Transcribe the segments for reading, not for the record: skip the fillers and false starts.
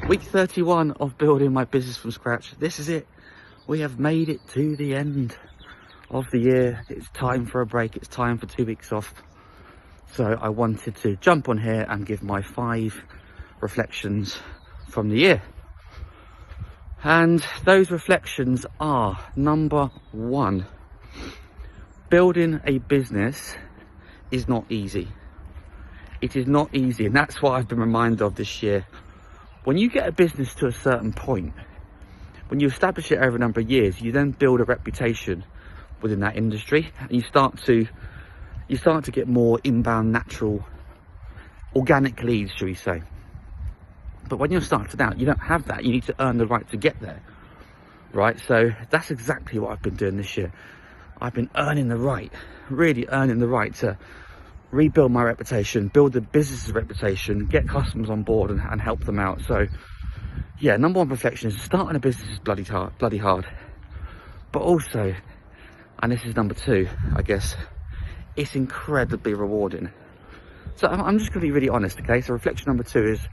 Week 31 of building my business from scratch. This is it. We have made it to the end of the year. It's time for a break. It's time for 2 weeks off. So I wanted to jump on here and give my 5 reflections from the year. And those reflections are: number 1, building a business is not easy. It is not easy, and that's what I've been reminded of this year. When you get a business to a certain point, when you establish it over a number of years, you then build a reputation within that industry, and you start to get more inbound, natural, organic leads, shall we say. But when you're starting out, you don't have that. You need to earn the right to get there, right? So that's exactly what I've been doing this year. I've been earning the right, really earning the right to rebuild my reputation, build the business's reputation, get customers on board and help them out. So yeah, number 1 reflection is starting a business is bloody hard. But also, and this is number 2, I guess, it's incredibly rewarding. So I'm just going to be really honest, okay? So reflection number 2 is,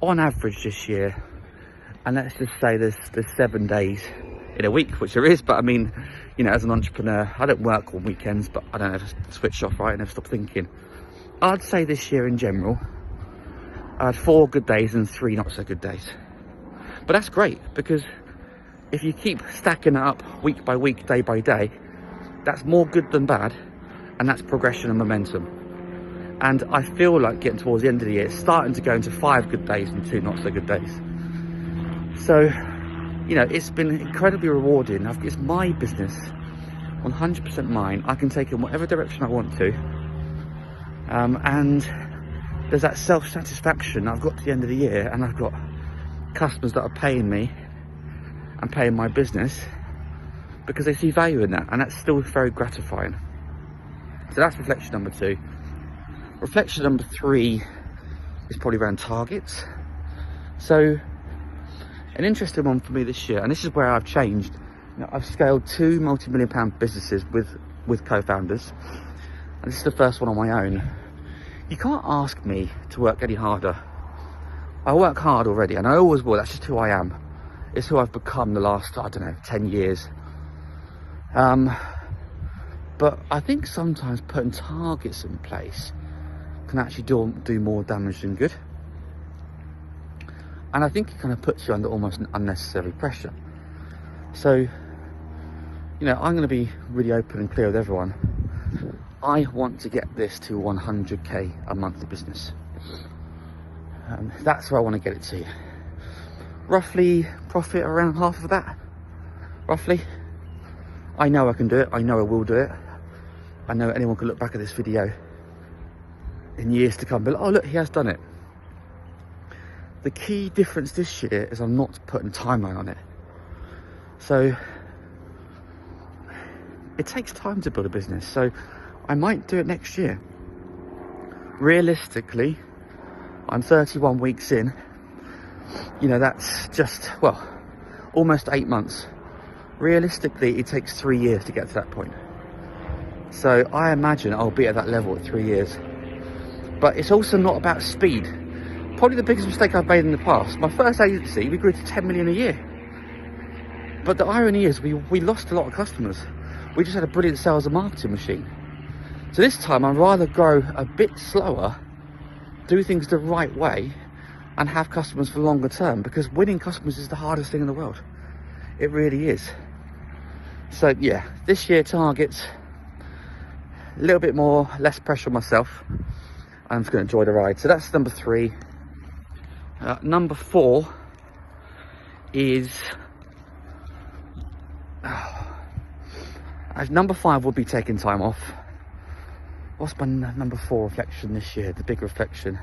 on average this year, and let's just say there's 7 days in a week, which there is, but I mean, you know, as an entrepreneur, I don't work on weekends, but I don't ever switch off, right? I never stop thinking. I'd say this year in general, I had 4 good days and 3 not so good days. But that's great, because if you keep stacking it up week by week, day by day, that's more good than bad, and that's progression and momentum. And I feel like getting towards the end of the year, it's starting to go into 5 good days and 2 not so good days. So, you know, it's been incredibly rewarding. It's my business, 100% mine. I can take it in whatever direction I want to. And there's that self-satisfaction. I've got to the end of the year and I've got customers that are paying me and paying my business because they see value in that. And that's still very gratifying. So that's reflection number 2. Reflection number 3 is probably around targets. So an interesting one for me this year, and this is where I've changed. You know, I've scaled 2 multi-million-pound businesses with co-founders, and this is the first one on my own. You can't ask me to work any harder. I work hard already, and I always will. That's just who I am. It's who I've become the last, I don't know, 10 years. But I think sometimes putting targets in place can actually do more damage than good. And I think it kind of puts you under almost an unnecessary pressure. So, you know, I'm going to be really open and clear with everyone. I want to get this to 100k a monthly business. That's where I want to get it to. Roughly profit around half of that, roughly. I know I can do it. I know I will do it. I know anyone can look back at this video in years to come, but oh look, he has done it. The key difference this year is I'm not putting a timeline on it. So it takes time to build a business. So I might do it next year. Realistically, I'm 31 weeks in. You know, that's just, well, almost 8 months. Realistically, it takes 3 years to get to that point. So I imagine I'll be at that level at 3 years. But it's also not about speed. Probably the biggest mistake I've made in the past. My first agency, we grew to 10 million a year. But the irony is we lost a lot of customers. We just had a brilliant sales and marketing machine. So this time I'd rather grow a bit slower, do things the right way, and have customers for longer term, because winning customers is the hardest thing in the world. It really is. So yeah, this year targets, a little bit more, less pressure on myself. I'm just going to enjoy the ride. So that's number 3. Number 4 is, as number 5 would be taking time off. What's my number 4 reflection this year? The big reflection.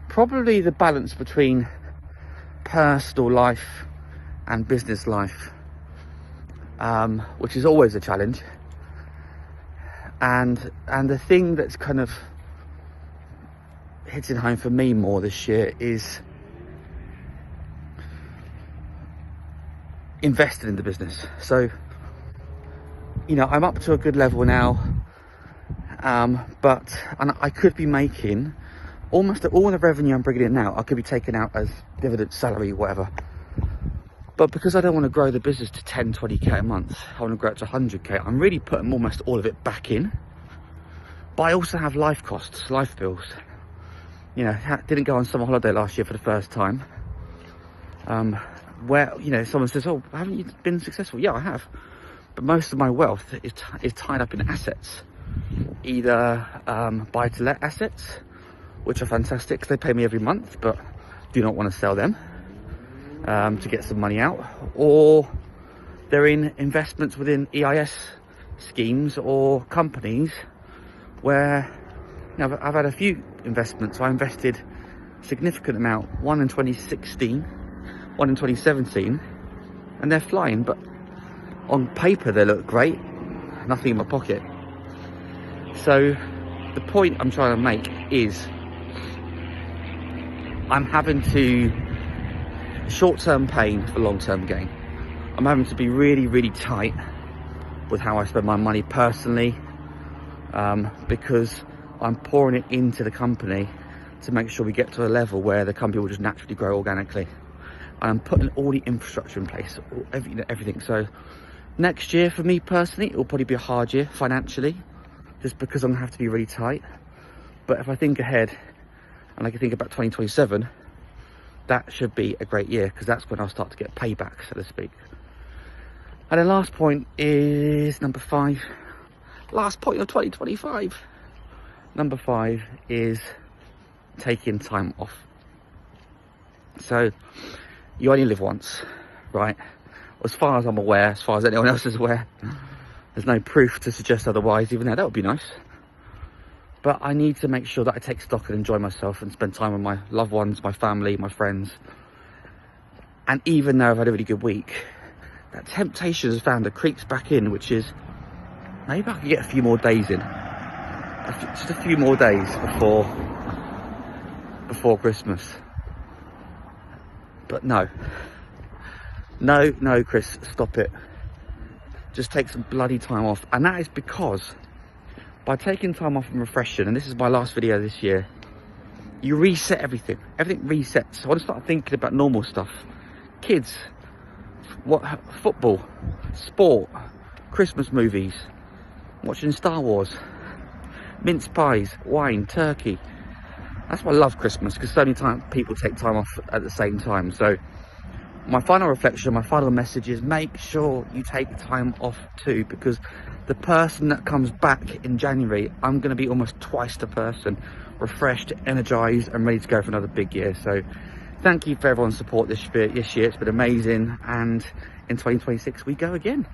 Probably the balance between personal life and business life, which is always a challenge. And the thing that's kind of hitting home for me more this year is invested in the business. So, you know, I'm up to a good level now, but I could be making almost all the revenue I'm bringing in now, I could be taken out as dividend, salary, whatever. But because I don't want to grow the business to 10, 20k a month, I want to grow it to 100k. I'm really putting almost all of it back in. But I also have life costs, life bills. You know, didn't go on summer holiday last year for the first time. Where, you know, someone says, oh, haven't you been successful? Yeah, I have. But most of my wealth is tied up in assets. Either buy-to-let assets, which are fantastic because they pay me every month, but do not want to sell them to get some money out. Or they're in investments within EIS schemes or companies where, you know, I've had a few investments. I invested a significant amount, one in 2016, one in 2017, and they're flying, but on paper they look great, nothing in my pocket. So the point I'm trying to make is I'm having to short-term pain for long-term gain. I'm having to be really, really tight with how I spend my money personally, because I'm pouring it into the company to make sure we get to a level where the company will just naturally grow organically. And I'm putting all the infrastructure in place, everything. So next year for me personally, it will probably be a hard year financially, just because I'm gonna have to be really tight. But if I think ahead and I can think about 2027, that should be a great year, because that's when I'll start to get payback, so to speak. And the last point is number 5. Last point of 2025. Number 5 is taking time off. So you only live once, right? As far as I'm aware, as far as anyone else is aware, there's no proof to suggest otherwise, even though that would be nice. But I need to make sure that I take stock and enjoy myself and spend time with my loved ones, my family, my friends. And even though I've had a really good week, that temptation has found that creeps back in, which is maybe I can get a few more days in. Just a few more days before Christmas. But no, Chris, stop it. Just take some bloody time off. And that is because by taking time off and refreshing, and this is my last video this year, you reset everything. Everything resets. I want to start thinking about normal stuff. Kids, football, sport, Christmas movies, watching Star Wars, mince pies, wine, turkey. That's why I love Christmas, because so many times people take time off at the same time. So my final reflection, my final message is make sure you take time off too, because the person that comes back in January, I'm going to be almost twice the person, refreshed, energized and ready to go for another big year. So thank you for everyone's support this year. It's been amazing, and in 2026 we go again.